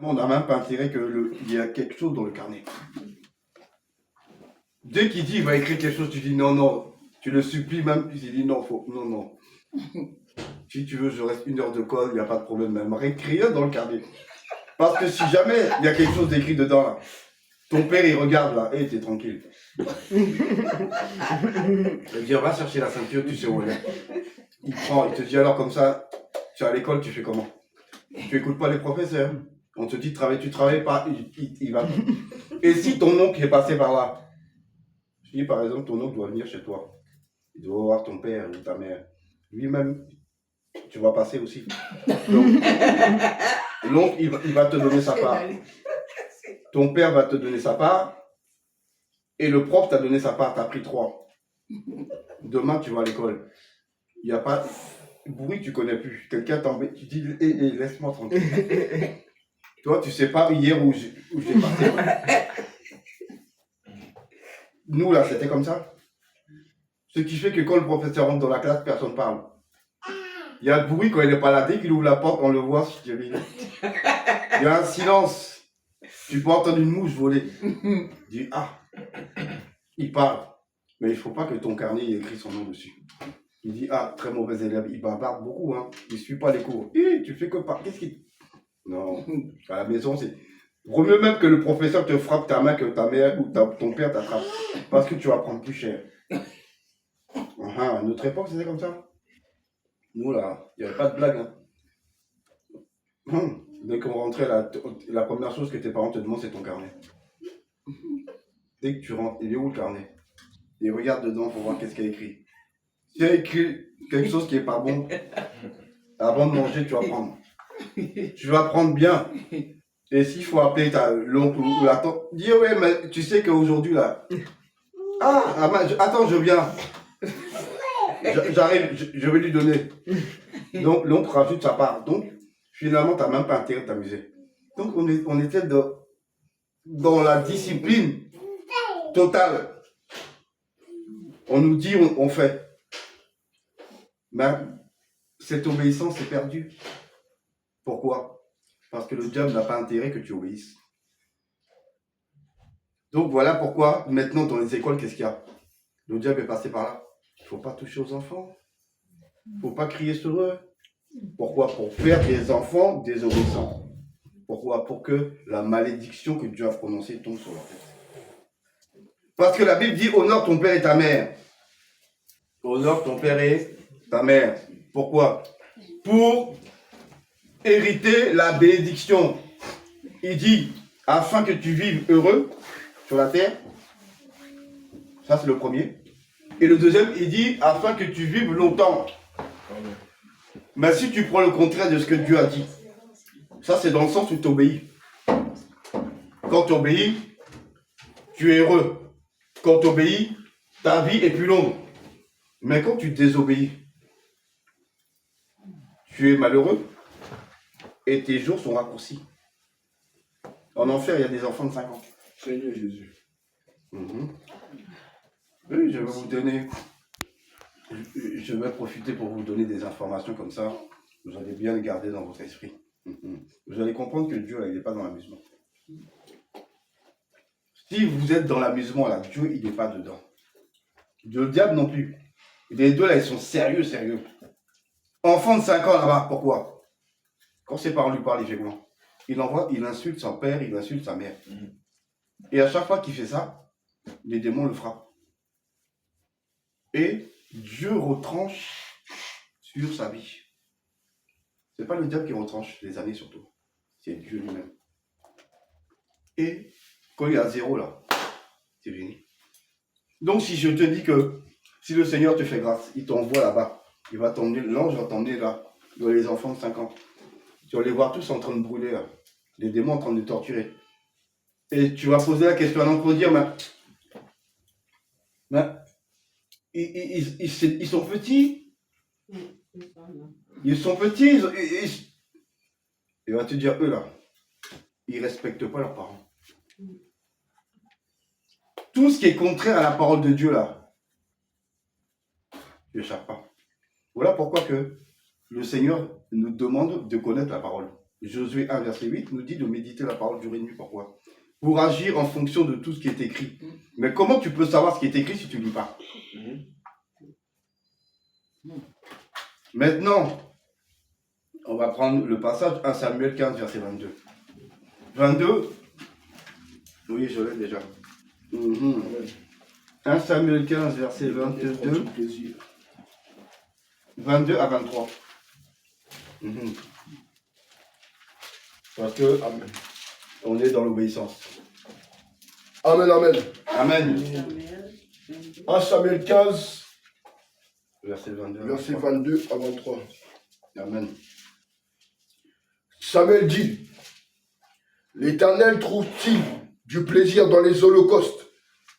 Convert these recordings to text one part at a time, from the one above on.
on n'a même pas intérêt qu'il y a quelque chose dans le carnet. Dès qu'il dit il va écrire quelque chose, tu dis non, non. Tu le supplies même, il dit non, non, non. Si tu veux, je reste 1 heure de colle, il n'y a pas de problème. Même rien dans le carnet. Parce que si jamais il y a quelque chose d'écrit dedans, là, ton père il regarde là, et t'es tranquille. Il dit va chercher la ceinture, tu sais où elle est. Il prend, il te dit alors comme ça, tu es à l'école, tu fais comment? Tu écoutes pas les professeurs. On te dit tu travailles pas, il va. Et si ton oncle est passé par là, je dis par exemple ton oncle doit venir chez toi, il doit voir ton père ou ta mère, lui-même, tu vas passer aussi. Donc, l'oncle il va te donner sa part. Ton père va te donner sa part. Et le prof t'a donné sa part, t'as pris 3. Demain, tu vas à l'école. Il n'y a pas... Bruit, tu connais plus. Quelqu'un t'embête, tu dis, laisse-moi tranquille. Toi, tu sais pas hier où j'ai passé. Nous, là, c'était comme ça. Ce qui fait que quand le professeur rentre dans la classe, personne ne parle. Il y a le bruit quand il n'est pas là. Dès qu'il ouvre la porte, on le voit. Il y a un silence. Tu peux entendre une mouche voler. Tu dis, ah, il parle. Mais il ne faut pas que ton carnet ait écrit son nom dessus. Il dit, ah, très mauvais élève. Il bavarde beaucoup, hein. Il ne suit pas les cours. Tu fais que pas. Qu'est-ce qu'il... Non, à la maison, c'est... Vaut mieux même que le professeur te frappe ta main que ta mère ou ton père t'attrape. Parce que tu vas prendre plus cher. À notre époque, c'était comme ça. Nous, là, il n'y avait pas de blague. Hein. Dès qu'on rentrait, la première chose que tes parents te demandent, c'est ton carnet. Dès que tu rentres, il est où le carnet? Et regarde dedans pour voir qu'est-ce qu'il y a écrit. S'il y a écrit quelque chose qui n'est pas bon, avant de manger, tu vas prendre. Tu vas prendre bien. Et s'il faut appeler l'oncle ou la tante, dis ouais, mais tu sais qu'aujourd'hui, là... attends, je viens. J'arrive, je vais lui donner. Donc, l'oncle rajoute sa part. Donc, finalement, tu n'as même pas intérêt de t'amuser. Donc, on était dans la discipline totale. On nous dit, on fait. Mais cette obéissance est perdue. Pourquoi? Parce que le diable n'a pas intérêt que tu obéisses. Donc, voilà pourquoi, maintenant, dans les écoles, qu'est-ce qu'il y a? Le diable est passé par là. Il ne faut pas toucher aux enfants. Il ne faut pas crier sur eux. Pourquoi? Pour faire des enfants désobéissants. Pourquoi? Pour que la malédiction que Dieu a prononcée tombe sur leur tête. Parce que la Bible dit, honore ton père et ta mère. Honore ton père et ta mère. Pourquoi? Pour hériter la bénédiction. Il dit, afin que tu vives heureux sur la terre. Ça, c'est le premier. Et le deuxième, il dit, afin que tu vives longtemps. Mais si tu prends le contraire de ce que Dieu a dit, ça c'est dans le sens où tu obéis. Quand tu obéis, tu es heureux. Quand tu obéis, ta vie est plus longue. Mais quand tu désobéis, tu es malheureux et tes jours sont raccourcis. En enfer, il y a des enfants de 5 ans. Seigneur Jésus. Oui, je vais vous donner... Je vais profiter pour vous donner des informations comme ça. Vous allez bien les garder dans votre esprit. Vous allez comprendre que Dieu, il n'est pas dans l'amusement. Si vous êtes dans l'amusement, là, Dieu, il n'est pas dedans. Le diable non plus. Les deux, là, ils sont sérieux, sérieux. Enfant de 5 ans, là-bas, pourquoi? Quand ses parents lui parlent, il fait quoi? Il insulte son père, il insulte sa mère. Et à chaque fois qu'il fait ça, les démons le frappent. Et Dieu retranche sur sa vie. Ce n'est pas le diable qui retranche les années surtout. C'est Dieu lui-même. Et quand il y a 0 là, c'est fini. Donc si je te dis que si le Seigneur te fait grâce, il t'envoie là-bas, il va t'emmener, l'ange va t'emmener là, dans les enfants de 5 ans. Tu vas les voir tous en train de brûler là, les démons en train de torturer. Et tu vas poser la question à l'ange pour dire, mais ils sont petits. Ils sont petits. Il va te dire, eux là, ils ne respectent pas leurs parents. Tout ce qui est contraire à la parole de Dieu là, tu n'échappes pas. Voilà pourquoi que le Seigneur nous demande de connaître la parole. Josué 1, verset 8, nous dit de méditer la parole jour et nuit. Pourquoi? Pour agir en fonction de tout ce qui est écrit. Mais comment tu peux savoir ce qui est écrit si tu ne lis pas? Maintenant, on va prendre le passage 1 Samuel 15, verset 22. 22, oui, je l'ai déjà. 1 Samuel 15, verset 22. 22 à 23. Parce que on est dans l'obéissance. Amen, amen. Amen. 1 Samuel 15, Verset 22. verset 22 à 23. Amen. Samuel dit, l'Éternel trouve-t-il du plaisir dans les holocaustes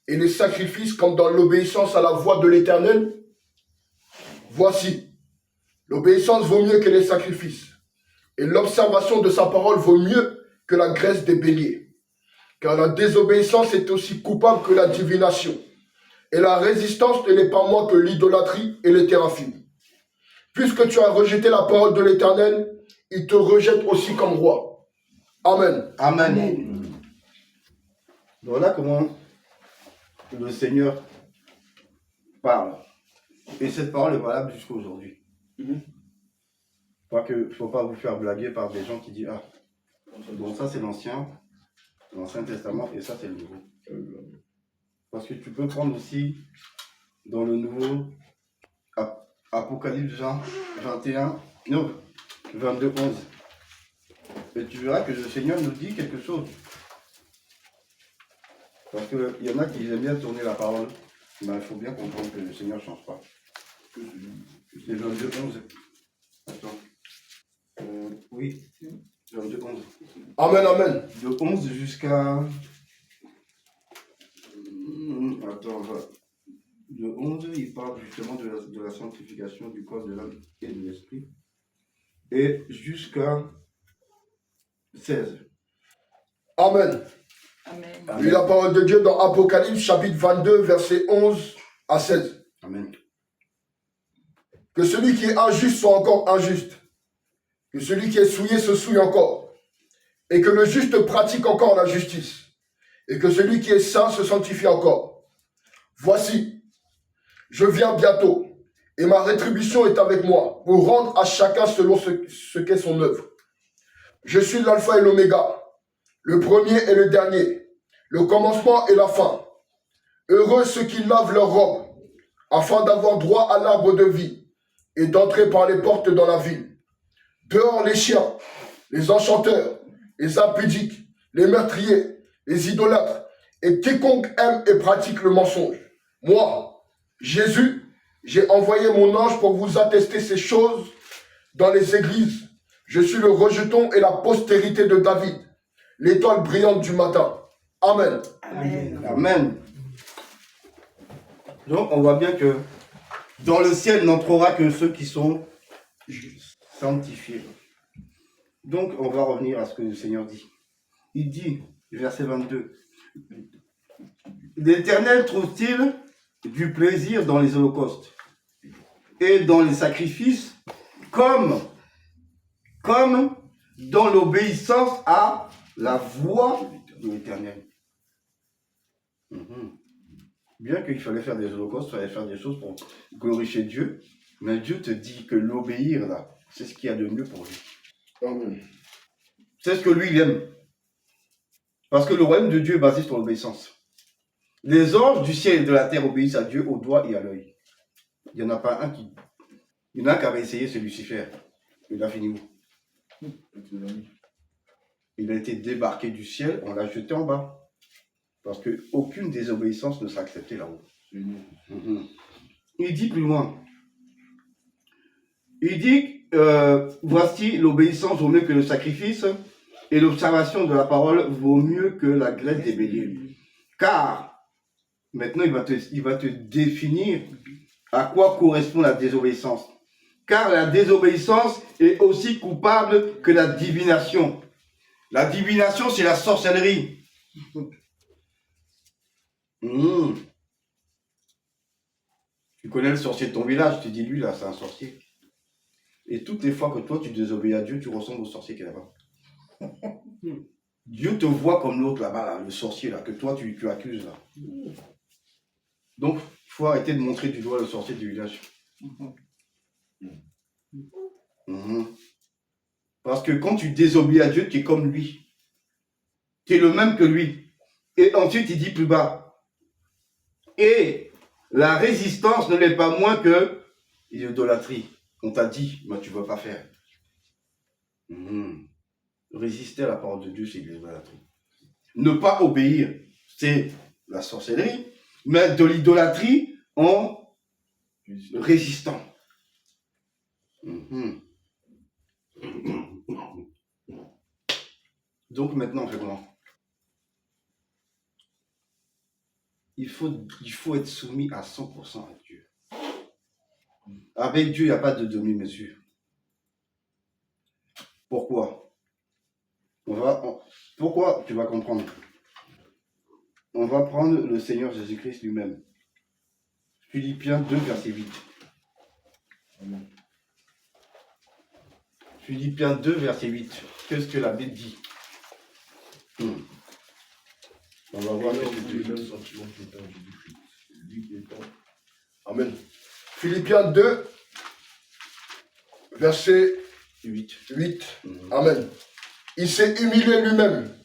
et les sacrifices comme dans l'obéissance à la voix de l'Éternel? Voici, l'obéissance vaut mieux que les sacrifices, et l'observation de sa parole vaut mieux que la graisse des béliers. Car la désobéissance est aussi coupable que la divination, et la résistance ne n'est pas moins que l'idolâtrie et les théraphies. Puisque tu as rejeté la parole de l'Éternel, il te rejette aussi comme roi. Amen. Amen. Voilà comment le Seigneur parle. Et cette parole est valable jusqu'à aujourd'hui. Il ne faut pas vous faire blaguer par des gens qui disent ah, bon, ça c'est l'Ancien Testament, et ça c'est le Nouveau. Parce que tu peux prendre aussi dans le Nouveau Apocalypse 21, non, 22, 11. Et tu verras que le Seigneur nous dit quelque chose. Parce qu'il y en a qui aiment bien tourner la parole. Mais il faut bien comprendre que le Seigneur ne change pas. C'est 22, 11. Attends. Oui, 22, 11. Amen, amen. De 11 jusqu'à... Attends, de 11, il parle justement de la sanctification du corps, de l'âme et de l'esprit. Et jusqu'à 16. Amen. Amen. Lis la parole de Dieu dans Apocalypse chapitre 22, verset 11 à 16. Amen. Que celui qui est injuste soit encore injuste. Que celui qui est souillé se souille encore. Et que le juste pratique encore la justice. Et que celui qui est saint se sanctifie encore. Voici, je viens bientôt, et ma rétribution est avec moi, pour rendre à chacun selon ce qu'est son œuvre. Je suis l'alpha et l'oméga, le premier et le dernier, le commencement et la fin. Heureux ceux qui lavent leurs robes, afin d'avoir droit à l'arbre de vie, et d'entrer par les portes dans la ville. Dehors les chiens, les enchanteurs, les impudiques, les meurtriers, les idolâtres, et quiconque aime et pratique le mensonge. Moi, Jésus, j'ai envoyé mon ange pour vous attester ces choses dans les églises. Je suis le rejeton et la postérité de David, l'étoile brillante du matin. Amen. Amen. Amen. Donc, on voit bien que dans le ciel n'entrera que ceux qui sont sanctifiés. Donc, on va revenir à ce que le Seigneur dit. Il dit, verset 22, l'Éternel trouve-t-il du plaisir dans les holocaustes et dans les sacrifices comme dans l'obéissance à la voix de l'Éternel. Bien qu'il fallait faire des holocaustes, il fallait faire des choses pour glorifier Dieu, mais Dieu te dit que l'obéir, là, c'est ce qu'il y a de mieux pour lui. Amen. C'est ce que lui, il aime. Parce que le royaume de Dieu est basé sur l'obéissance. Les anges du ciel et de la terre obéissent à Dieu au doigt et à l'œil. Il n'y en a pas un qui... Il y en a un qui avait essayé, c'est Lucifer. Il a fini où? Il a été débarqué du ciel, on l'a jeté en bas. Parce qu'aucune désobéissance ne sera acceptée là-haut. Il dit plus loin. Il dit, voici, l'obéissance vaut mieux que le sacrifice, et l'observation de la parole vaut mieux que la graisse des béliers. Car, maintenant il va te définir à quoi correspond la désobéissance. Car la désobéissance est aussi coupable que la divination. La divination, c'est la sorcellerie. Tu connais le sorcier de ton village, tu dis lui là, c'est un sorcier. Et toutes les fois que toi tu désobéis à Dieu, tu ressembles au sorcier qui est là-bas. Dieu te voit comme l'autre là-bas, là, le sorcier là, que toi tu accuses là. Donc, il faut arrêter de montrer du doigt le sorcier du village. Mhm. Parce que quand tu désobéis à Dieu, tu es comme lui. Tu es le même que lui. Et ensuite, il dit plus bas. Et la résistance ne l'est pas moins que l'idolâtrie. On t'a dit, mais tu ne veux pas faire. Mhm. Résister à la parole de Dieu, c'est l'idolâtrie. Ne pas obéir, c'est la sorcellerie, mais de l'idolâtrie en résistant. Mhm. Donc maintenant, on fait comment? Il faut être soumis à 100% à Dieu. Avec Dieu, il n'y a pas de demi-mesure. Pourquoi? Pourquoi? Tu vas comprendre. On va prendre le Seigneur Jésus-Christ lui-même. Philippiens 2, verset 8. Philippiens 2, verset 8. Qu'est-ce que la Bible dit? On va voir ce que Dieu dit. Amen. Philippiens 2, verset 8. 8. Amen. Il s'est humilié lui-même.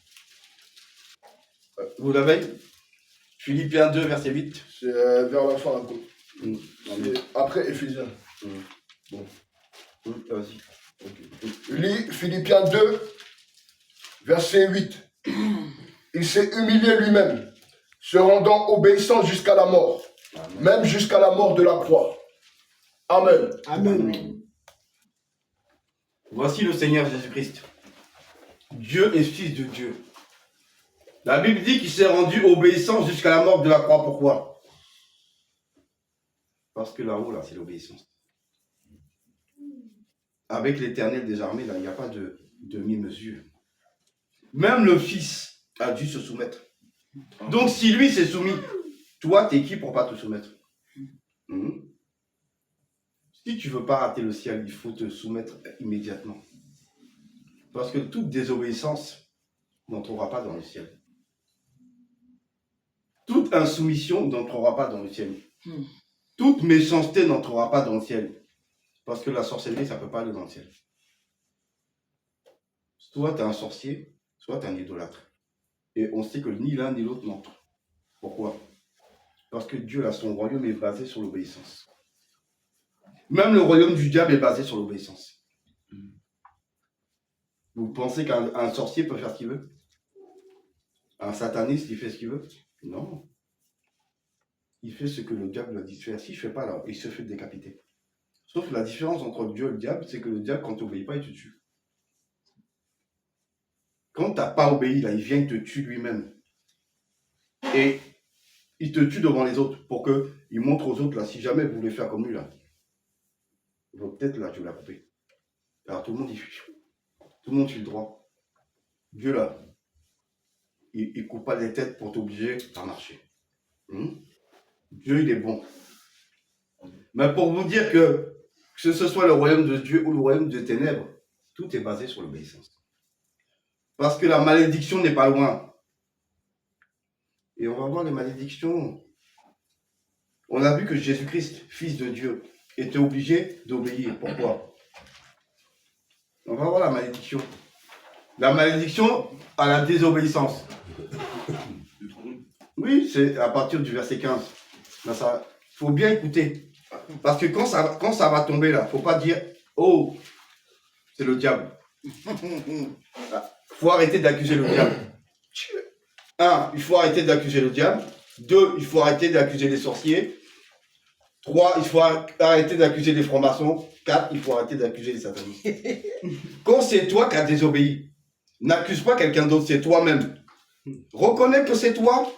Vous l'avez? Philippiens 2, verset 8. C'est vers la fin. C'est après Éphésiens. Bon. Vas-y. Okay. Lis Philippiens 2, verset 8. Il s'est humilié lui-même, se rendant obéissant jusqu'à la mort, Amen. Même jusqu'à la mort de la croix. Amen. Amen. Voici le Seigneur Jésus-Christ. Dieu est fils de Dieu. La Bible dit qu'il s'est rendu obéissant jusqu'à la mort de la croix. Pourquoi? Parce que là-haut, là, c'est l'obéissance. Avec l'Éternel des armées, là, il n'y a pas de demi-mesure. Même le Fils a dû se soumettre. Donc, si lui s'est soumis, toi, t'es qui pour pas te soumettre? Si tu ne veux pas rater le ciel, il faut te soumettre immédiatement. Parce que toute désobéissance n'entrera pas dans le ciel. Toute insoumission n'entrera pas dans le ciel. Toute méchanceté n'entrera pas dans le ciel. Parce que la sorcellerie, ça ne peut pas aller dans le ciel. Soit tu es un sorcier, soit tu es un idolâtre. Et on sait que ni l'un ni l'autre n'entre. Pourquoi? Parce que Dieu, là, son royaume est basé sur l'obéissance. Même le royaume du diable est basé sur l'obéissance. Vous pensez qu'un sorcier peut faire ce qu'il veut? Un sataniste, il fait ce qu'il veut? Non. Il fait ce que le diable lui a dit de faire. Si je ne fais pas, là, il se fait décapiter. Sauf la différence entre Dieu et le diable, c'est que le diable, quand tu n'obéis pas, il te tue. Quand tu n'as pas obéi, là, il vient, il te tue lui-même. Et il te tue devant les autres pour qu'il montre aux autres, là, si jamais vous voulez faire comme lui, là, peut-être là, je vais la couper. Alors tout le monde, tout le monde suit le droit. Dieu, là, il ne coupe pas les têtes pour t'obliger à marcher. Dieu, il est bon. Mais pour vous dire que ce soit le royaume de Dieu ou le royaume des ténèbres, tout est basé sur l'obéissance. Parce que la malédiction n'est pas loin. Et on va voir les malédictions. On a vu que Jésus-Christ, fils de Dieu, était obligé d'obéir. Pourquoi? On va voir la malédiction. La malédiction à la désobéissance. Oui, c'est à partir du verset 15. Il faut bien écouter. Parce que quand ça va tomber là, il ne faut pas dire « Oh, c'est le diable ». Il faut arrêter d'accuser le diable. 1, il faut arrêter d'accuser le diable. 2, il faut arrêter d'accuser les sorciers. 3, il faut arrêter d'accuser les francs-maçons. 4, il faut arrêter d'accuser les satanistes. Quand c'est toi qui as désobéi, n'accuse pas quelqu'un d'autre, c'est toi-même. Reconnais que c'est toi.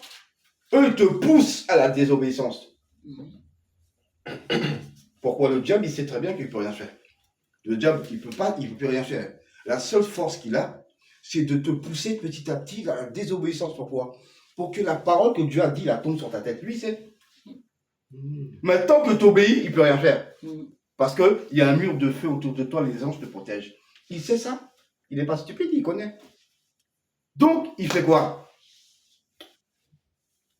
Eux, ils te poussent à la désobéissance. Pourquoi? Le diable, il sait très bien qu'il ne peut rien faire. Le diable, il ne peut rien faire. La seule force qu'il a, c'est de te pousser petit à petit à la désobéissance. Pourquoi? Pour que la parole que Dieu a dit, la tombe sur ta tête. Lui, c'est... Mais tant que tu obéis, il ne peut rien faire. Parce qu'il y a un mur de feu autour de toi, les anges te protègent. Il sait ça. Il n'est pas stupide, il connaît. Donc, il fait quoi?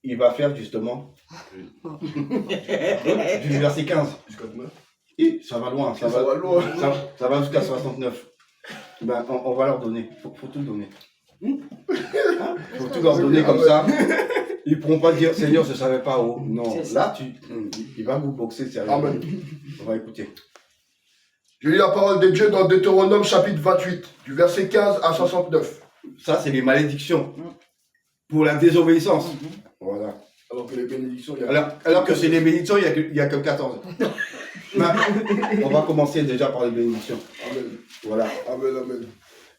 Il va faire justement du verset 15. Jusqu'à demain. Et ça va loin, Ça va loin. ça va jusqu'à 69. Ben, on va leur donner. Faut tout donner. Faut tout leur donner comme ça. Ils ne pourront pas dire Seigneur, je ne savais pas où. Non, C'est ça. là, il va vous boxer sérieux. Amen. On va écouter. Je lis la parole de Dieu dans Deutéronome chapitre 28, du verset 15 à 69. Ça, c'est les malédictions pour la désobéissance. Voilà. Alors que les bénédictions, il y a... Alors que c'est les bénédictions, il n'y a que 14. Ben, on va commencer déjà par les bénédictions. Amen. Voilà. Amen, amen.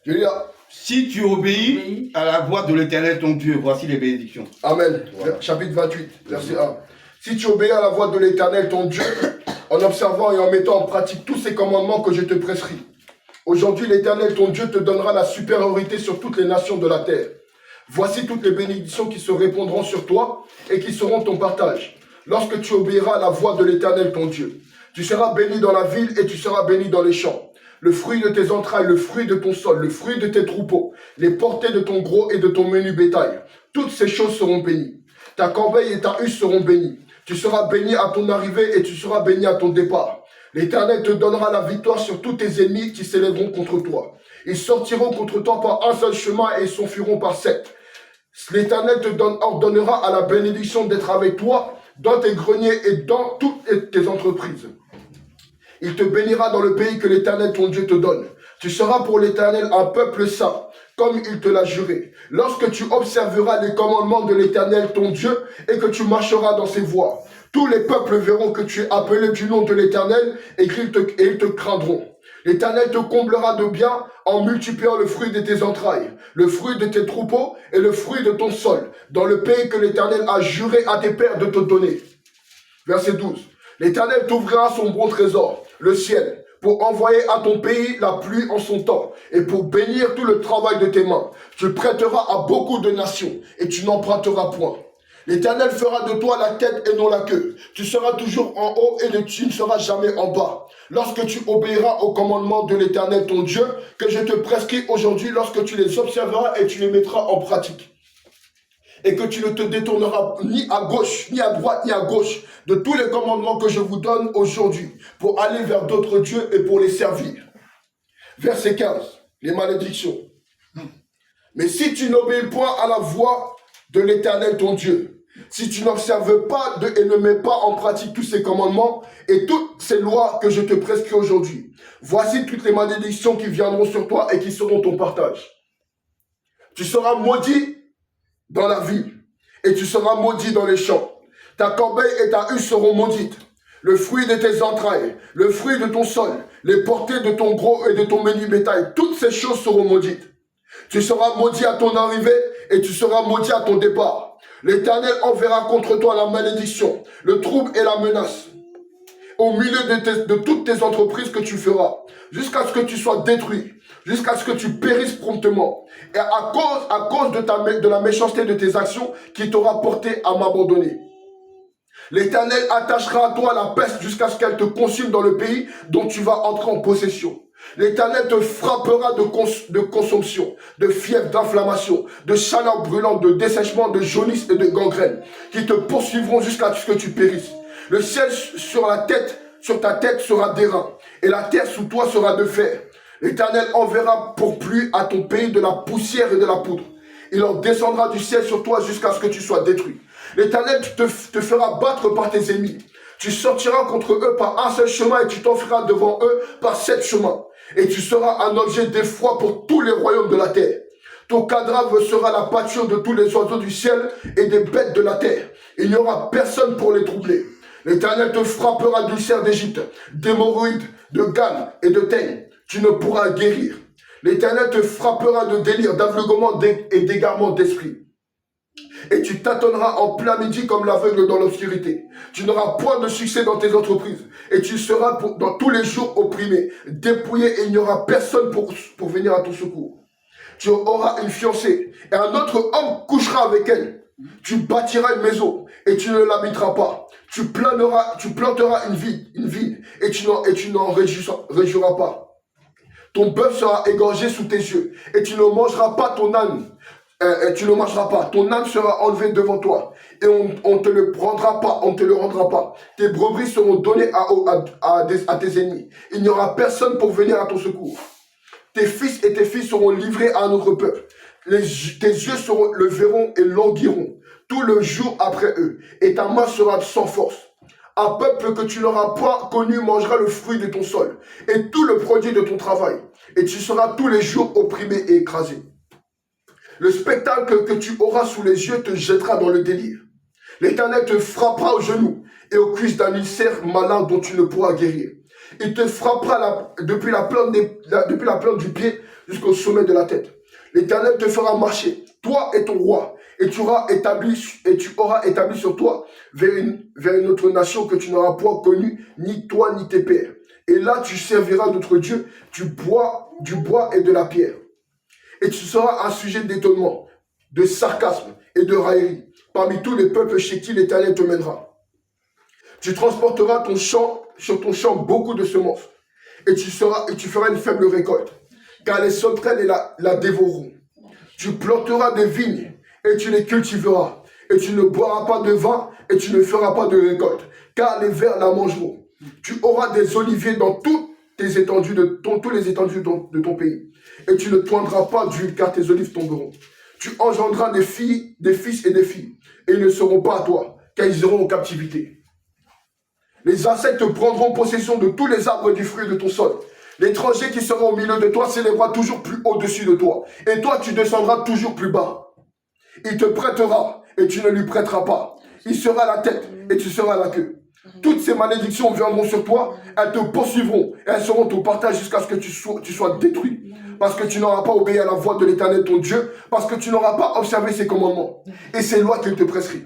Je lis là. Si tu obéis à la voix de l'Éternel ton Dieu, voici les bénédictions. Amen. Voilà. Chapitre 28, verset 1. Si tu obéis à la voix de l'Éternel ton Dieu, en observant et en mettant en pratique tous ces commandements que je te prescris, aujourd'hui l'Éternel ton Dieu te donnera la supériorité sur toutes les nations de la terre. Voici toutes les bénédictions qui se répandront sur toi et qui seront ton partage, lorsque tu obéiras à la voix de l'Éternel ton Dieu. Tu seras béni dans la ville et tu seras béni dans les champs. Le fruit de tes entrailles, le fruit de ton sol, le fruit de tes troupeaux, les portées de ton gros et de ton menu bétail. Toutes ces choses seront bénies. Ta corbeille et ta huche seront bénies. Tu seras béni à ton arrivée et tu seras béni à ton départ. L'Éternel te donnera la victoire sur tous tes ennemis qui s'élèveront contre toi. Ils sortiront contre toi par un seul chemin et s'enfuiront par 7. L'Éternel te ordonnera à la bénédiction d'être avec toi dans tes greniers et dans toutes tes entreprises. Il te bénira dans le pays que l'Éternel ton Dieu te donne. Tu seras pour l'Éternel un peuple saint, comme il te l'a juré. Lorsque tu observeras les commandements de l'Éternel ton Dieu et que tu marcheras dans ses voies, tous les peuples verront que tu es appelé du nom de l'Éternel et ils te craindront. L'Éternel te comblera de bien en multipliant le fruit de tes entrailles, le fruit de tes troupeaux et le fruit de ton sol, dans le pays que l'Éternel a juré à tes pères de te donner. Verset 12. L'Éternel t'ouvrira son bon trésor, le ciel, pour envoyer à ton pays la pluie en son temps, et pour bénir tout le travail de tes mains. Tu prêteras à beaucoup de nations, et tu n'emprunteras point. L'Éternel fera de toi la tête et non la queue. Tu seras toujours en haut et tu ne seras jamais en bas. Lorsque tu obéiras aux commandements de l'Éternel ton Dieu, que je te prescris aujourd'hui, lorsque tu les observeras et tu les mettras en pratique. Et que tu ne te détourneras ni à gauche, ni à droite, ni à gauche de tous les commandements que je vous donne aujourd'hui pour aller vers d'autres dieux et pour les servir. Verset 15, les malédictions. Mais si tu n'obéis point à la voix de l'Éternel ton Dieu, si tu n'observes pas et ne mets pas en pratique tous ces commandements et toutes ces lois que je te prescris aujourd'hui, voici toutes les malédictions qui viendront sur toi et qui seront ton partage. Tu seras maudit dans la ville, et tu seras maudit dans les champs. Ta corbeille et ta huche seront maudites. Le fruit de tes entrailles, le fruit de ton sol, les portées de ton gros et de ton menu bétail, toutes ces choses seront maudites. Tu seras maudit à ton arrivée, et tu seras maudit à ton départ. L'Éternel enverra contre toi la malédiction, le trouble et la menace, au milieu de toutes tes entreprises que tu feras, jusqu'à ce que tu sois détruit, jusqu'à ce que tu périsses promptement, et à cause de la méchanceté de tes actions qui t'aura porté à m'abandonner. L'Éternel attachera à toi la peste jusqu'à ce qu'elle te consume dans le pays dont tu vas entrer en possession. L'Éternel te frappera de consomption, de fièvre, d'inflammation, de chaleur brûlante, de dessèchement, de jaunisse et de gangrène, qui te poursuivront jusqu'à ce que tu périsses. Le ciel sur ta tête sera d'airain, et la terre sous toi sera de fer. L'Éternel enverra pour pluie à ton pays de la poussière et de la poudre. Il en descendra du ciel sur toi jusqu'à ce que tu sois détruit. L'Éternel te fera battre par tes ennemis. Tu sortiras contre eux par un seul chemin et tu t'enfuiras devant eux par 7 chemins. Et tu seras un objet d'effroi pour tous les royaumes de la terre. Ton cadavre sera la pâture de tous les oiseaux du ciel et des bêtes de la terre. Il n'y aura personne pour les troubler. L'Éternel te frappera d'ulcères d'Égypte, d'hémorroïdes, de gammes et de teigne. Tu ne pourras guérir. L'Éternel te frappera de délire, d'aveuglement et d'égarement d'esprit. Et tu tâtonneras en plein midi comme l'aveugle dans l'obscurité. Tu n'auras point de succès dans tes entreprises. Et tu seras dans tous les jours opprimé, dépouillé, et il n'y aura personne pour venir à ton secours. Tu auras une fiancée, et un autre homme couchera avec elle. Tu bâtiras une maison, et tu ne l'habiteras pas. Tu planteras une vigne, et tu n'en réjouiras pas. Ton bœuf sera égorgé sous tes yeux, et tu ne mangeras pas ton âne. Tu ne mangeras pas. Ton âne sera enlevé devant toi, et on te le prendra pas, on te le rendra pas. Tes brebis seront données à tes ennemis. Il n'y aura personne pour venir à ton secours. Tes fils et tes filles seront livrés à un autre peuple. Tes yeux le verront et languiront tout le jour après eux, et ta main sera sans force. Un peuple que tu n'auras pas connu mangera le fruit de ton sol, et tout le produit de ton travail, et tu seras tous les jours opprimé et écrasé. Le spectacle que tu auras sous les yeux te jettera dans le délire. L'Éternel te frappera aux genoux et aux cuisses d'un ulcère malin dont tu ne pourras guérir. Il te frappera depuis la plante du pied jusqu'au sommet de la tête. L'Éternel te fera marcher, toi et ton roi, et tu auras établi sur toi vers une autre nation que tu n'auras point connue, ni toi ni tes pères. Et là tu serviras d'autres dieux, du bois et de la pierre. Et tu seras un sujet d'étonnement, de sarcasme et de raillerie parmi tous les peuples chez qui l'Éternel te mènera. Tu transporteras sur ton champ beaucoup de semences, et tu feras une faible récolte, car les sauterelles la dévoreront. Tu planteras des vignes, et tu les cultiveras, et tu ne boiras pas de vin, et tu ne feras pas de récolte, car les vers la mangeront. Tu auras des oliviers dans toutes les étendues de ton pays, et tu ne toindras pas d'huile, car tes olives tomberont. Tu engendras des fils et des filles, et ils ne seront pas à toi, car ils iront en captivité. Les insectes prendront possession de tous les arbres du fruit de ton sol. L'étranger qui sera au milieu de toi s'élèvera toujours plus au-dessus de toi, et toi tu descendras toujours plus bas. Il te prêtera, et tu ne lui prêteras pas. Il sera la tête, et tu seras la queue. Toutes ces malédictions viendront sur toi, elles te poursuivront, et elles seront au partage jusqu'à ce que tu sois détruit. Parce que tu n'auras pas obéi à la voix de l'Éternel ton Dieu, parce que tu n'auras pas observé ses commandements, et ses lois qu'il te prescrit.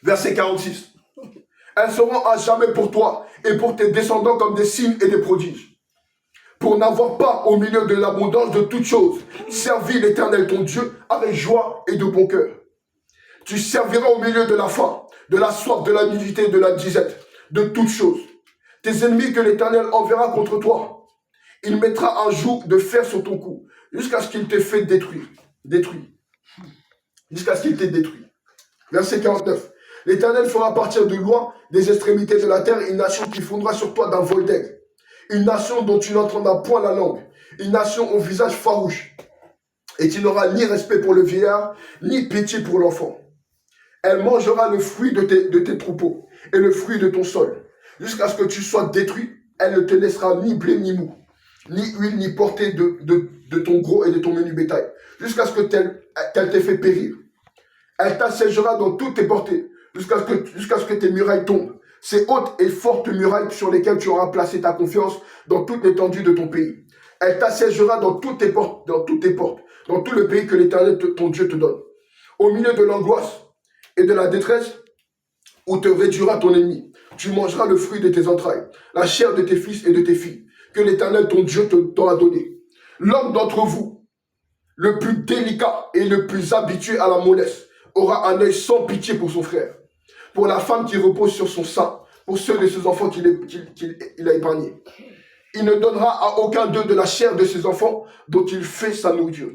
Verset 46. Elles seront à jamais pour toi, et pour tes descendants comme des signes et des prodiges. Pour n'avoir pas, au milieu de l'abondance de toutes choses, servi l'Éternel ton Dieu avec joie et de bon cœur. Tu serviras au milieu de la faim, de la soif, de la nudité, de la disette, de toutes choses. Tes ennemis que l'Éternel enverra contre toi, il mettra un joug de fer sur ton cou, jusqu'à ce qu'il t'ait fait détruire. Jusqu'à ce qu'il t'ait détruit. Verset 49. L'Éternel fera partir de loin des extrémités de la terre une nation qui fondera sur toi d'un vol d'aigle. Une nation dont tu n'entendras point la langue. Une nation au visage farouche. Et qui n'aura ni respect pour le vieillard, ni pitié pour l'enfant. Elle mangera le fruit de tes troupeaux et le fruit de ton sol. Jusqu'à ce que tu sois détruit, elle ne te laissera ni blé ni mou, ni huile ni portée de ton gros et de ton menu bétail. Jusqu'à ce qu'elle t'ait fait périr. Elle t'assiégera dans toutes tes portées, jusqu'à ce que tes murailles tombent. Ces hautes et fortes murailles sur lesquelles tu auras placé ta confiance dans toute l'étendue de ton pays. Elle t'assiégera dans toutes tes portes, dans tout le pays que l'Éternel, ton Dieu, te donne. Au milieu de l'angoisse et de la détresse, où te réduira ton ennemi, tu mangeras le fruit de tes entrailles, la chair de tes fils et de tes filles, que l'Éternel, ton Dieu, t'aura donné. L'homme d'entre vous, le plus délicat et le plus habitué à la mollesse, aura un œil sans pitié pour son frère, pour la femme qui repose sur son sein, pour ceux de ses enfants qu'il a épargnés. Il ne donnera à aucun d'eux de la chair de ses enfants dont il fait sa nourriture,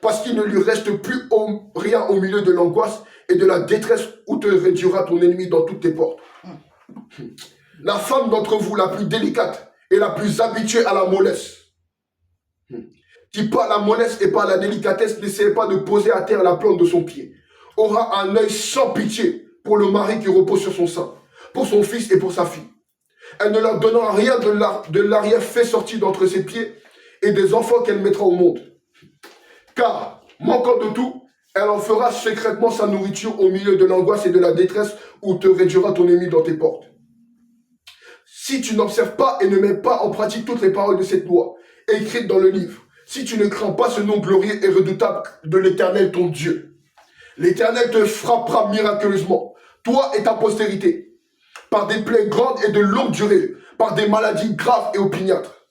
parce qu'il ne lui reste plus rien au milieu de l'angoisse et de la détresse où te réduira ton ennemi dans toutes tes portes. La femme d'entre vous la plus délicate et la plus habituée à la mollesse, qui par la mollesse et par la délicatesse n'essaie pas de poser à terre la plante de son pied, aura un œil sans pitié pour le mari qui repose sur son sein, pour son fils et pour sa fille. Elle ne leur donnera rien de l'arrière fait sorti d'entre ses pieds et des enfants qu'elle mettra au monde. Car, manquant de tout, elle en fera secrètement sa nourriture au milieu de l'angoisse et de la détresse où te réduira ton ennemi dans tes portes. Si tu n'observes pas et ne mets pas en pratique toutes les paroles de cette loi, écrites dans le livre, si tu ne crains pas ce nom glorieux et redoutable de l'Éternel ton Dieu, l'Éternel te frappera miraculeusement, toi et ta postérité, par des plaies grandes et de longue durée, par des maladies graves et opiniâtres.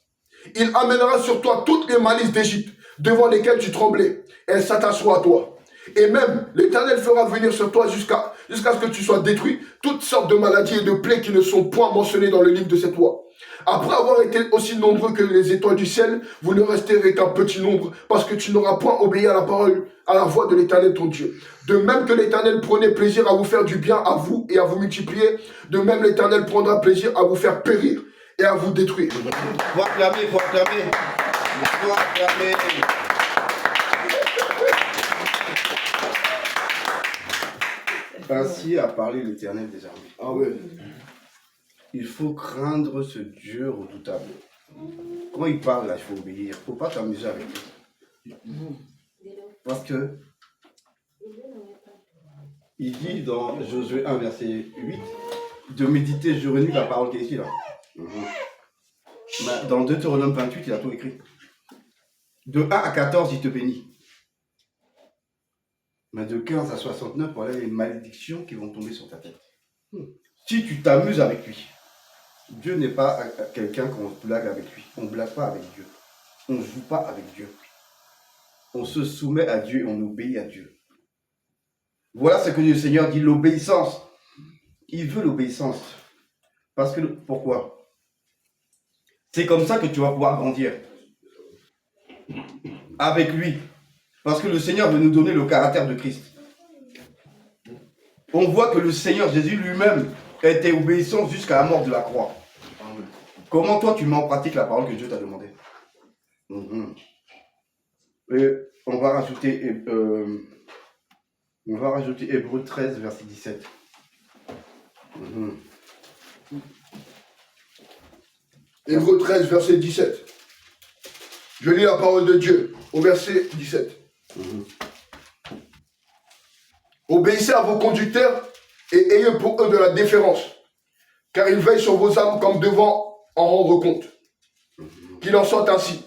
Il amènera sur toi toutes les malices d'Égypte, devant lesquelles tu tremblais, et elles s'attacheront à toi. Et même, l'Éternel fera venir sur toi jusqu'à ce que tu sois détruit toutes sortes de maladies et de plaies qui ne sont point mentionnées dans le livre de cette loi. Après avoir été aussi nombreux que les étoiles du ciel, vous ne resterez qu'un petit nombre, parce que tu n'auras point obéi à la parole, à la voix de l'Éternel ton Dieu. De même que l'Éternel prenait plaisir à vous faire du bien à vous et à vous multiplier, de même l'Éternel prendra plaisir à vous faire périr et à vous détruire. Faut acclamer, faut acclamer. Faut acclamer. Ainsi a parlé l'Éternel des armées. Ah ouais. Il faut craindre ce Dieu redoutable. Quand il parle là, il faut obéir. Il ne faut pas t'amuser avec lui. Parce que il dit dans Josué 1, verset 8, de méditer jour et nuit la parole qui est ici là. Mais dans Deutéronome 28, il a tout écrit. De 1 à 14, il te bénit. Mais de 15 à 69, voilà les malédictions qui vont tomber sur ta tête. Si tu t'amuses avec lui, Dieu n'est pas quelqu'un qu'on blague avec lui. On ne blague pas avec Dieu. On ne joue pas avec Dieu. On se soumet à Dieu et on obéit à Dieu. Voilà ce que le Seigneur dit, l'obéissance. Il veut l'obéissance. Parce que, pourquoi? C'est comme ça que tu vas pouvoir grandir. Avec lui. Parce que le Seigneur veut nous donner le caractère de Christ. On voit que le Seigneur Jésus lui-même était obéissant jusqu'à la mort de la croix. Comment toi tu mets en pratique la parole que Dieu t'a demandé? Et on va rajouter Hébreux 13, verset 17. Hébreux 13, verset 17. Je lis la parole de Dieu au verset 17. Obéissez à vos conducteurs et ayez pour eux de la déférence, car ils veillent sur vos âmes comme devant en rendre compte. Qu'il en soit ainsi,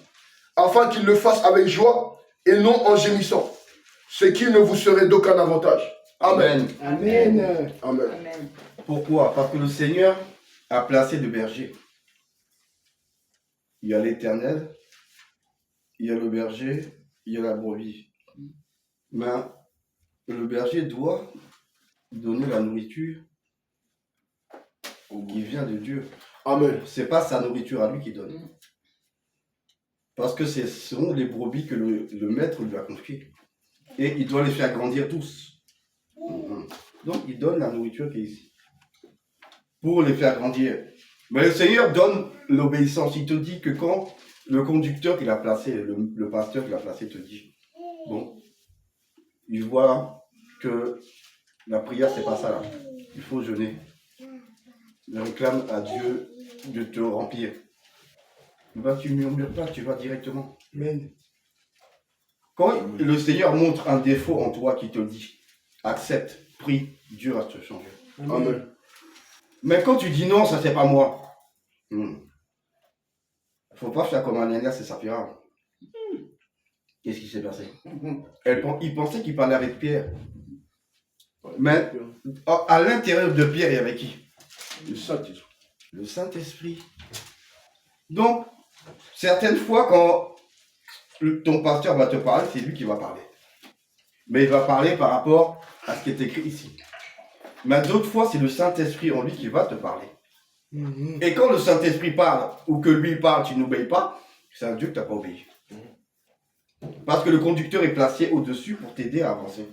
afin qu'ils le fassent avec joie et non en gémissant, ce qui ne vous serait d'aucun avantage. Amen. Amen. Amen. Amen. Pourquoi? Parce que le Seigneur a placé de berger. Il y a l'Éternel, il y a le berger, il y a la brebis. Mais le berger doit donner la nourriture qui vient de Dieu. Amen. C'est pas sa nourriture à lui qui donne. Parce que ce sont les brebis que le maître lui a confiées. Et il doit les faire grandir tous. Donc il donne la nourriture qui est ici. Pour les faire grandir. Mais le Seigneur donne l'obéissance. Il te dit que quand le conducteur qu'il a placé, le pasteur qu'il a placé te dit, bon, il voit que la prière c'est pas ça là. Il faut jeûner. Il réclame à Dieu de te remplir. Tu ne murmures pas, tu vas directement. Amen. Quand le Seigneur montre un défaut en toi qui te dit, accepte, prie, Dieu va te changer. Amen. Mais quand tu dis non, ça c'est pas moi. Faut pas faire comme Ananias et Saphira. Qu'est-ce qui s'est passé? Il pensait qu'il parlait avec Pierre. Mais à l'intérieur de Pierre, il y avait qui? Le Saint-Esprit. Le Saint-Esprit. Donc, certaines fois, quand ton pasteur va te parler, c'est lui qui va parler. Mais il va parler par rapport à ce qui est écrit ici. Mais d'autres fois, c'est le Saint-Esprit en lui qui va te parler. Et quand le Saint-Esprit parle, ou que lui parle, tu n'obéis pas, c'est un Dieu que tu n'as pas obéi. Parce que le conducteur est placé au-dessus pour t'aider à avancer.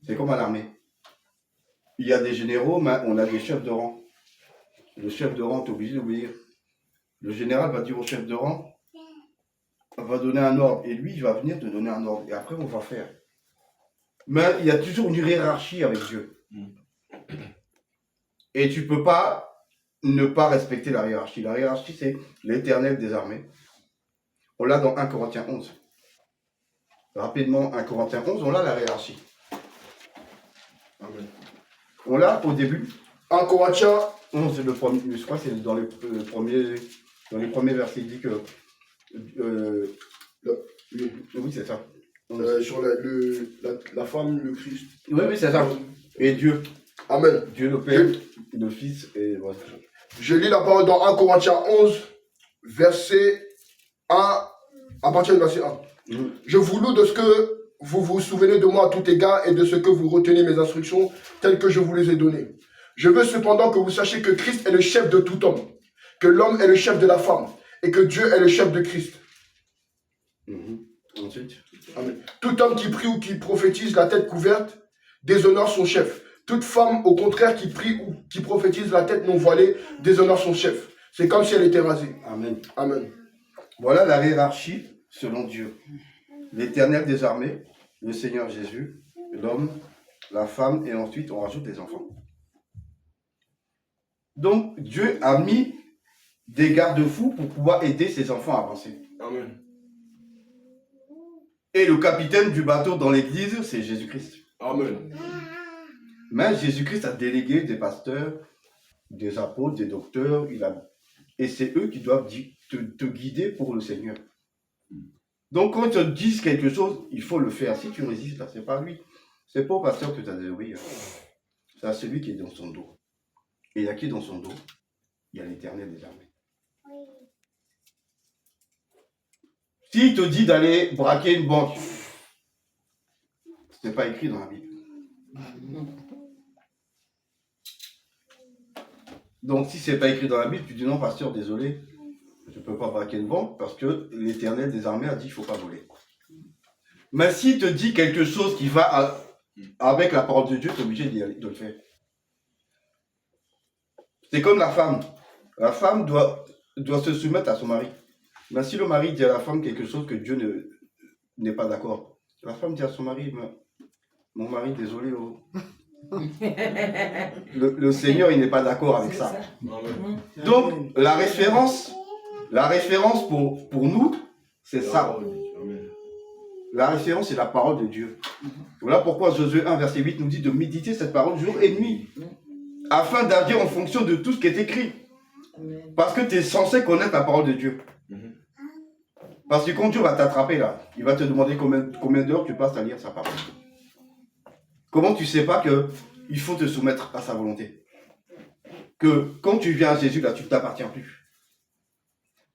C'est comme à l'armée. Il y a des généraux, mais on a des chefs de rang. Le chef de rang est obligé d'obéir. Le général va dire au chef de rang, va donner un ordre, et lui, il va venir te donner un ordre, et après, on va faire. Mais il y a toujours une hiérarchie avec Dieu. Et tu ne peux pas ne pas respecter la hiérarchie. La hiérarchie, c'est l'Éternel des armées. On l'a dans 1 Corinthiens 11. Rapidement, 1 Corinthiens 11, on a la hiérarchie. Amen. On l'a au début. 1 Corinthiens 11, c'est le premier, je crois que c'est dans les premiers versets, il dit que... oui, c'est ça. sur la femme, le Christ. Oui, c'est ça. Et Dieu. Amen. Dieu le Père, le Fils, et voilà. Je lis la parole dans 1 Corinthiens 11, verset 1, à partir du verset 1. Je vous loue de ce que vous vous souvenez de moi à tout égard et de ce que vous retenez mes instructions telles que je vous les ai données. Je veux cependant que vous sachiez que Christ est le chef de tout homme, que l'homme est le chef de la femme, et que Dieu est le chef de Christ. Ensuite. Amen. Tout homme qui prie ou qui prophétise la tête couverte déshonore son chef. Toute femme, au contraire, qui prie ou qui prophétise la tête non voilée déshonore son chef. C'est comme si elle était rasée. Amen. Amen. Voilà la hiérarchie selon Dieu. L'Éternel des armées, le Seigneur Jésus, l'homme, la femme, et ensuite on rajoute les enfants. Donc Dieu a mis des garde-fous pour pouvoir aider ses enfants à avancer. Amen. Et le capitaine du bateau dans l'église, c'est Jésus-Christ. Amen. Mais Jésus-Christ a délégué des pasteurs, des apôtres, des docteurs, et c'est eux qui doivent te guider pour le Seigneur. Donc quand ils te disent quelque chose, il faut le faire. Si tu résistes, là, c'est pas lui. C'est pas au pasteur que tu as désobéi. C'est à celui qui est dans son dos. Et il y a qui dans son dos? Il y a l'Éternel des armées. S'il te dit d'aller braquer une banque, ce n'est pas écrit dans la Bible. Donc si ce n'est pas écrit dans la Bible, tu dis non, pasteur, désolé, je ne peux pas braquer une banque parce que l'Éternel des armées a dit qu'il ne faut pas voler. Mais s'il te dit quelque chose qui va avec la parole de Dieu, tu es obligé de le faire. C'est comme la femme. La femme doit se soumettre à son mari. Mais si le mari dit à la femme quelque chose que Dieu n'est pas d'accord, la femme dit à son mari, mon mari, désolé, oh. le Seigneur, il n'est pas d'accord avec ça. Donc, la référence pour nous, c'est ça. La référence, c'est la parole de Dieu. Voilà pourquoi Josué 1, verset 8 nous dit de méditer cette parole jour et nuit, afin d'agir en fonction de tout ce qui est écrit. Parce que tu es censé connaître la parole de Dieu. Parce que quand Dieu va t'attraper là, il va te demander combien d'heures tu passes à lire sa parole. Comment tu ne sais pas qu'il faut te soumettre à sa volonté? Que quand tu viens à Jésus là, tu ne t'appartiens plus.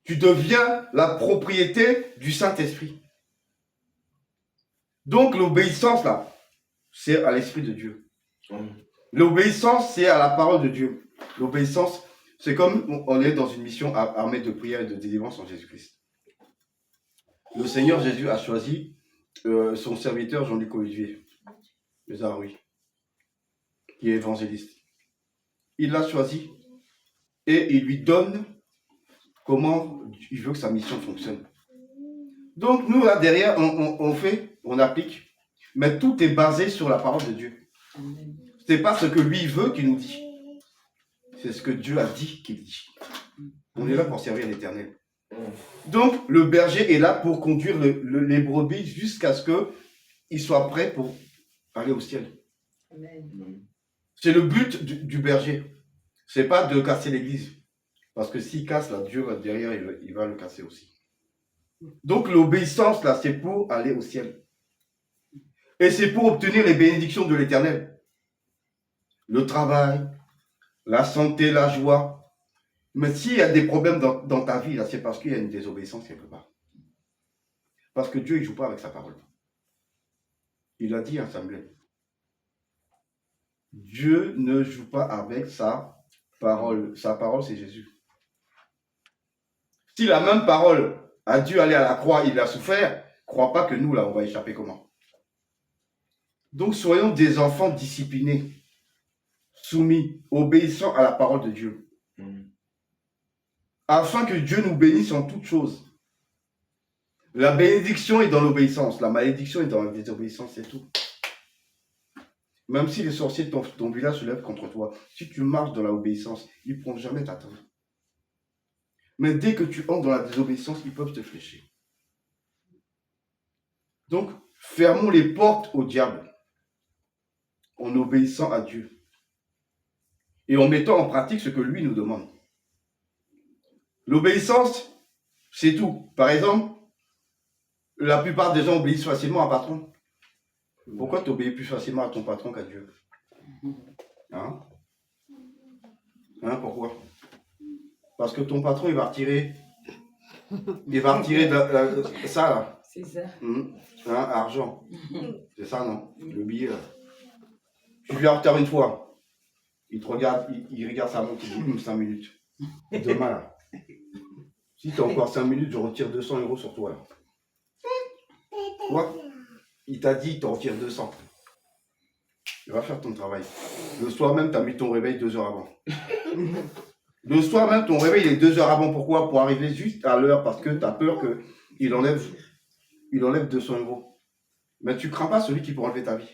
Tu deviens la propriété du Saint-Esprit. Donc l'obéissance là, c'est à l'Esprit de Dieu. L'obéissance, c'est à la parole de Dieu. L'obéissance, c'est comme on est dans une mission armée de prière et de délivrance en Jésus-Christ. Le Seigneur Jésus a choisi son serviteur Jean-Luc Olivier, oui, qui est évangéliste. Il l'a choisi et il lui donne comment il veut que sa mission fonctionne. Donc nous là derrière, on applique, mais tout est basé sur la parole de Dieu. C'est pas ce que lui veut qu'il nous dit. C'est ce que Dieu a dit qu'il dit. On est là pour servir l'Éternel. Donc, le berger est là pour conduire les brebis jusqu'à ce qu'ils soient prêts pour aller au ciel. Amen. C'est le but du berger. C'est pas de casser l'église. Parce que s'il casse, là, Dieu va derrière, il va le casser aussi. Donc, l'obéissance, là, c'est pour aller au ciel. Et c'est pour obtenir les bénédictions de l'Éternel. Le travail, la santé, la joie. Mais s'il y a des problèmes dans ta vie, là, c'est parce qu'il y a une désobéissance quelque part. Parce que Dieu, il ne joue pas avec sa parole. Il a dit à Samuel. Dieu ne joue pas avec sa parole. Sa parole, c'est Jésus. Si la même parole a dû aller à la croix, il a souffert, crois pas que nous, là, on va échapper comment? Donc, soyons des enfants disciplinés, soumis, obéissants à la parole de Dieu. Afin que Dieu nous bénisse en toutes choses. La bénédiction est dans l'obéissance, la malédiction est dans la désobéissance, c'est tout. Même si les sorciers de ton village se lèvent contre toi, si tu marches dans l'obéissance, ils ne pourront jamais t'atteindre. Mais dès que tu entres dans la désobéissance, ils peuvent te flécher. Donc, fermons les portes au diable en obéissant à Dieu et en mettant en pratique ce que lui nous demande. L'obéissance, c'est tout. Par exemple, la plupart des gens obéissent facilement à un patron. Pourquoi tu obéis plus facilement à ton patron qu'à Dieu? Pourquoi? Parce que ton patron, il va retirer ça là. C'est ça. Hein, argent. C'est ça, non? Le billet, là. Tu viens en retard une fois. Il te regarde, il regarde sa montre, il dit 5 minutes. Demain, là. Si tu as encore 5 minutes, je retire 200 € sur toi, là. Quoi? Il t'a dit, il t'en retire 200. Tu vas faire ton travail. Le soir même, tu as mis ton réveil 2 heures avant. Le soir même, ton réveil il est 2 heures avant. Pourquoi? Pour arriver juste à l'heure, parce que tu as peur qu'il enlève 200 €. Mais tu crains pas celui qui peut enlever ta vie.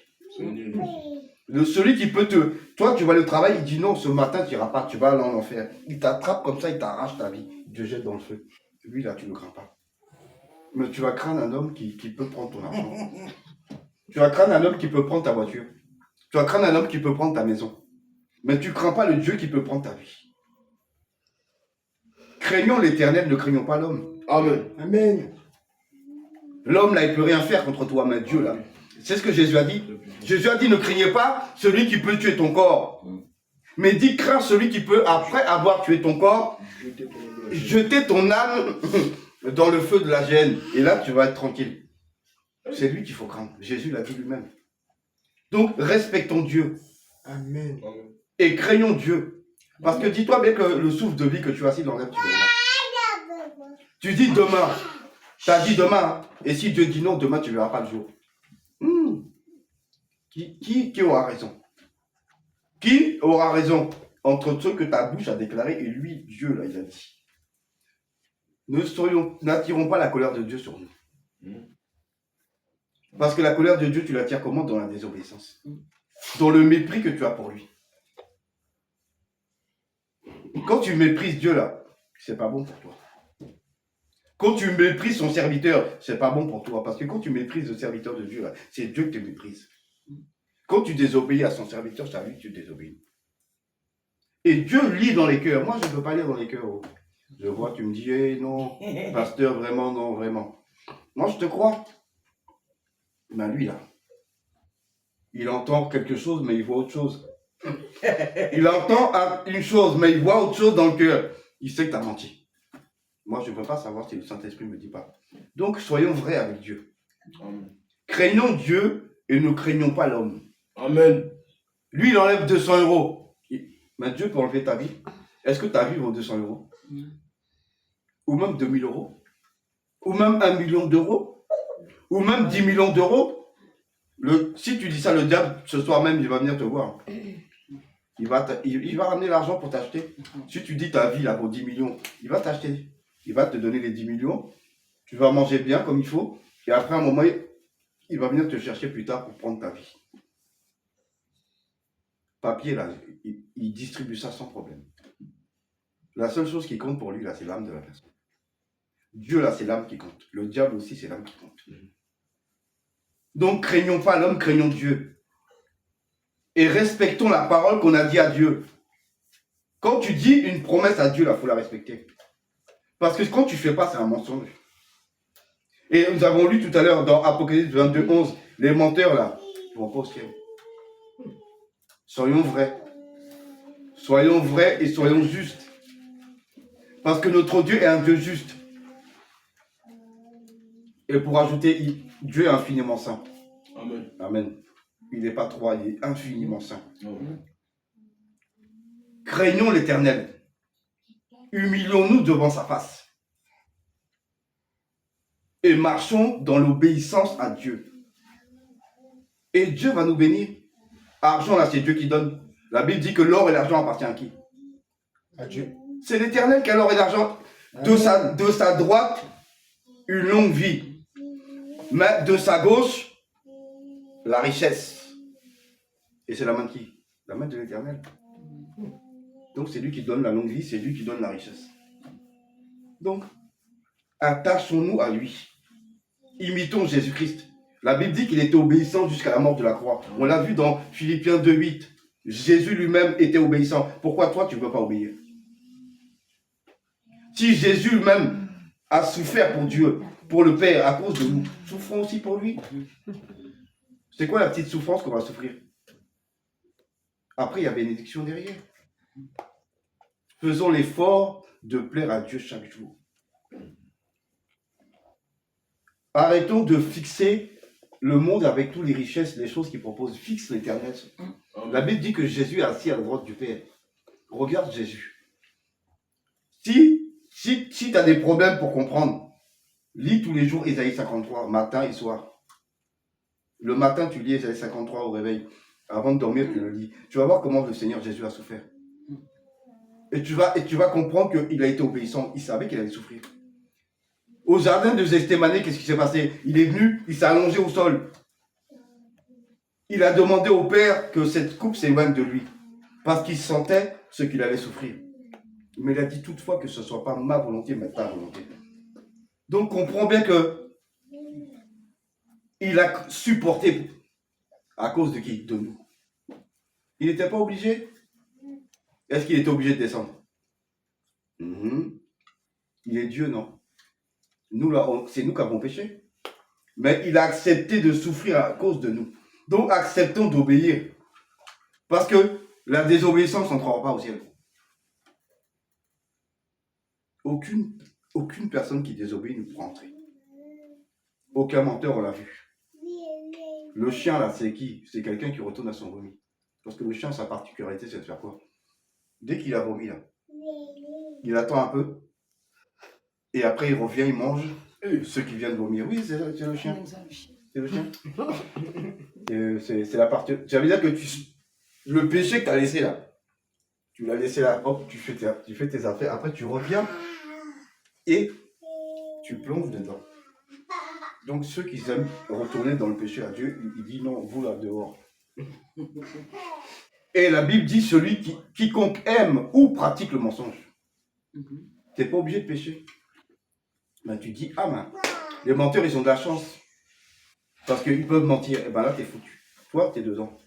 Celui qui peut te... Toi, tu vas au travail, il dit non, ce matin, tu n'iras pas, tu vas aller en enfer. Il t'attrape comme ça, il t'arrache ta vie. Il te jette dans le feu. Lui, là, tu ne le crains pas. Mais tu vas craindre un homme qui peut prendre ton argent. Tu vas craindre un homme qui peut prendre ta voiture. Tu vas craindre un homme qui peut prendre ta maison. Mais tu ne crains pas le Dieu qui peut prendre ta vie. Craignons l'Éternel, ne craignons pas l'homme. Amen. Amen. L'homme, là, il ne peut rien faire contre toi, mais Dieu, là. C'est ce que Jésus a dit. Jésus a dit, ne craignez pas celui qui peut tuer ton corps. Mais dis, crains celui qui peut, après avoir tué ton corps, jeter ton âme dans le feu de la gêne. Et là, tu vas être tranquille. C'est lui qu'il faut craindre. Jésus l'a dit lui-même. Donc, respectons Dieu. Amen. Et craignons Dieu. Parce que dis-toi bien que le souffle de vie que tu as assis dans l'air, tu verras. Tu dis demain. Tu as dit demain. Et si Dieu dit non, demain, tu ne verras pas le jour. Qui aura raison? Qui aura raison entre ceux que ta bouche a déclaré et lui, Dieu, là, il a dit. N'attirons pas la colère de Dieu sur nous. Parce que la colère de Dieu, tu l'attires comment? Dans la désobéissance. Dans le mépris que tu as pour lui. Quand tu méprises Dieu, là, c'est pas bon pour toi. Quand tu méprises son serviteur, c'est pas bon pour toi. Parce que quand tu méprises le serviteur de Dieu, là, c'est Dieu qui te méprise. Quand tu désobéis à son serviteur, c'est à lui que tu désobéis. Et Dieu lit dans les cœurs. Moi, je ne peux pas lire dans les cœurs. Oh. Je vois, tu me dis, hey, non, pasteur, vraiment, non, vraiment. Moi, je te crois. Mais lui, là, il entend quelque chose, mais il voit autre chose. Il entend une chose, mais il voit autre chose dans le cœur. Il sait que tu as menti. Moi, je ne peux pas savoir si le Saint-Esprit ne me dit pas. Donc, soyons vrais avec Dieu. Amen. Craignons Dieu et ne craignons pas l'homme. Amen. Lui, il enlève 200 €. Mais Dieu peut enlever ta vie. Est-ce que ta vie vaut 200 €? Ou même 2000 €? Ou même 1 million d'euros? Ou même 10 millions d'euros? Si tu dis ça, le diable, ce soir même, il va venir te voir. Il va ramener l'argent pour t'acheter. Si tu dis ta vie, là, vaut 10 millions, il va t'acheter. Il va te donner les 10 millions. Tu vas manger bien comme il faut. Et après, un moment, il va venir te chercher plus tard pour prendre ta vie. Papier, là, il distribue ça sans problème. La seule chose qui compte pour lui, là, c'est l'âme de la personne. Dieu, là, c'est l'âme qui compte. Le diable aussi, c'est l'âme qui compte. Donc, craignons pas l'homme, craignons Dieu. Et respectons la parole qu'on a dit à Dieu. Quand tu dis une promesse à Dieu, là, il faut la respecter. Parce que quand tu ne fais pas, c'est un mensonge. Et nous avons lu tout à l'heure dans Apocalypse 22, 11, les menteurs, là, ils vont pas au ciel. Soyons vrais. Soyons vrais et soyons justes. Parce que notre Dieu est un Dieu juste. Et pour ajouter, Dieu est infiniment saint. Amen. Amen. Il n'est pas trois, il est infiniment saint. Amen. Craignons l'Éternel. Humilions-nous devant sa face. Et marchons dans l'obéissance à Dieu. Et Dieu va nous bénir. Argent, là, c'est Dieu qui donne. La Bible dit que l'or et l'argent appartiennent à qui? À Dieu. C'est l'Éternel qui a l'or et l'argent. De sa droite, une longue vie. Mais de sa gauche, la richesse. Et c'est la main de qui? La main de l'Éternel. Donc c'est lui qui donne la longue vie, c'est lui qui donne la richesse. Donc, attachons-nous à lui. Imitons Jésus-Christ. La Bible dit qu'il était obéissant jusqu'à la mort de la croix. On l'a vu dans Philippiens 2,8. Jésus lui-même était obéissant. Pourquoi toi, tu ne veux pas obéir? Si Jésus lui-même a souffert pour Dieu, pour le Père, à cause de nous, souffrons aussi pour lui. C'est quoi la petite souffrance qu'on va souffrir? Après, il y a bénédiction derrière. Faisons l'effort de plaire à Dieu chaque jour. Arrêtons de fixer le monde avec toutes les richesses, les choses qu'il propose. Fixe l'éternel. La Bible dit que Jésus est assis à la droite du Père. Regarde Jésus. Si tu as des problèmes pour comprendre, lis tous les jours Ésaïe 53, matin et soir. Le matin, tu lis Ésaïe 53 au réveil. Avant de dormir, tu le lis. Tu vas voir comment le Seigneur Jésus a souffert. Et tu vas comprendre qu'il a été obéissant. Il savait qu'il allait souffrir. Au jardin de Gethsémani, qu'est-ce qui s'est passé? Il est venu, il s'est allongé au sol. Il a demandé au Père que cette coupe s'éloigne de lui. Parce qu'il sentait ce qu'il allait souffrir. Mais il a dit toutefois que ce ne soit pas ma volonté, mais ta volonté. Donc comprends bien que il a supporté à cause de qui? De nous. Il n'était pas obligé. Est-ce qu'il était obligé de descendre? Il est Dieu, non? Nous, là, c'est nous qui avons péché. Mais il a accepté de souffrir à cause de nous. Donc acceptons d'obéir. Parce que la désobéissance n'entrera pas au ciel. Aucune personne qui désobéit ne pourra entrer. Aucun menteur, on l'a vu. Le chien, là, c'est qui? C'est quelqu'un qui retourne à son vomi. Parce que le chien, sa particularité, c'est de faire quoi? Dès qu'il a vomi, là, il attend un peu. Et après, il revient, il mange ceux qui viennent vomir. Oui, c'est le chien. C'est le chien. C'est la partie. Ça veut dire que le péché que tu as laissé là, tu l'as laissé là, hop, tu fais tes affaires. Après, tu reviens et tu plonges dedans. Donc, ceux qui aiment retourner dans le péché à Dieu, il dit non, vous là dehors. Et la Bible dit quiconque aime ou pratique le mensonge. Tu n'es pas obligé de pécher. Ben, tu dis, ah ben, les menteurs, ils ont de la chance. Parce qu'ils peuvent mentir. Et ben là, t'es foutu. Toi, t'es dedans.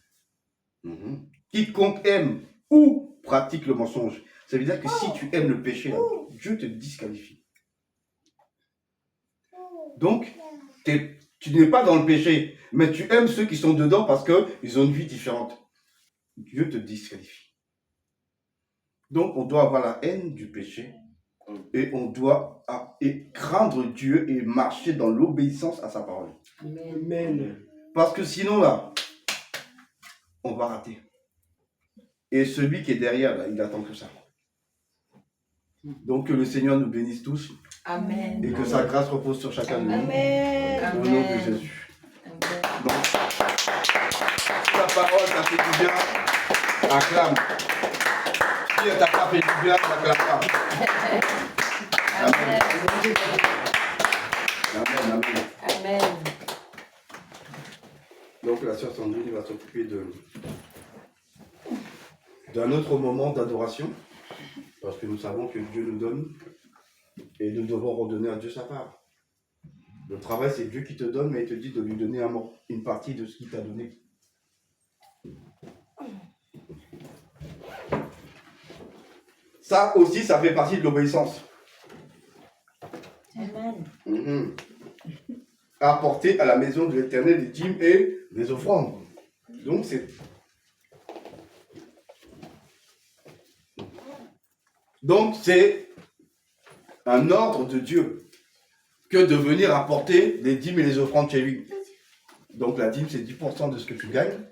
Quiconque aime ou pratique le mensonge. Ça veut dire que si tu aimes le péché, là, Dieu te disqualifie. Donc, tu n'es pas dans le péché, mais tu aimes ceux qui sont dedans parce qu'ils ont une vie différente. Dieu te disqualifie. Donc, on doit avoir la haine du péché et on doit craindre Dieu et marcher dans l'obéissance à sa parole. Amen. Parce que sinon, là, on va rater. Et celui qui est derrière, là, il attend que ça. Donc, que le Seigneur nous bénisse tous. Amen. Et que sa grâce repose sur chacun de nous. Amen. Au nom de Jésus. Donc, si la parole t'a fait du bien, acclame. Si elle t'a pas fait du bien, n'acclame pas. Amen. Amen. Amen. Donc la sœur Sandrine va s'occuper d'un autre moment d'adoration, parce que nous savons que Dieu nous donne, et nous devons redonner à Dieu sa part. Le travail, c'est Dieu qui te donne, mais il te dit de lui donner une partie de ce qu'il t'a donné. Ça aussi, ça fait partie de l'obéissance. Amen. Apporter à la maison de l'Éternel les dîmes et les offrandes. Donc c'est un ordre de Dieu que de venir apporter les dîmes et les offrandes chez lui. Donc la dîme, c'est 10% de ce que tu gagnes.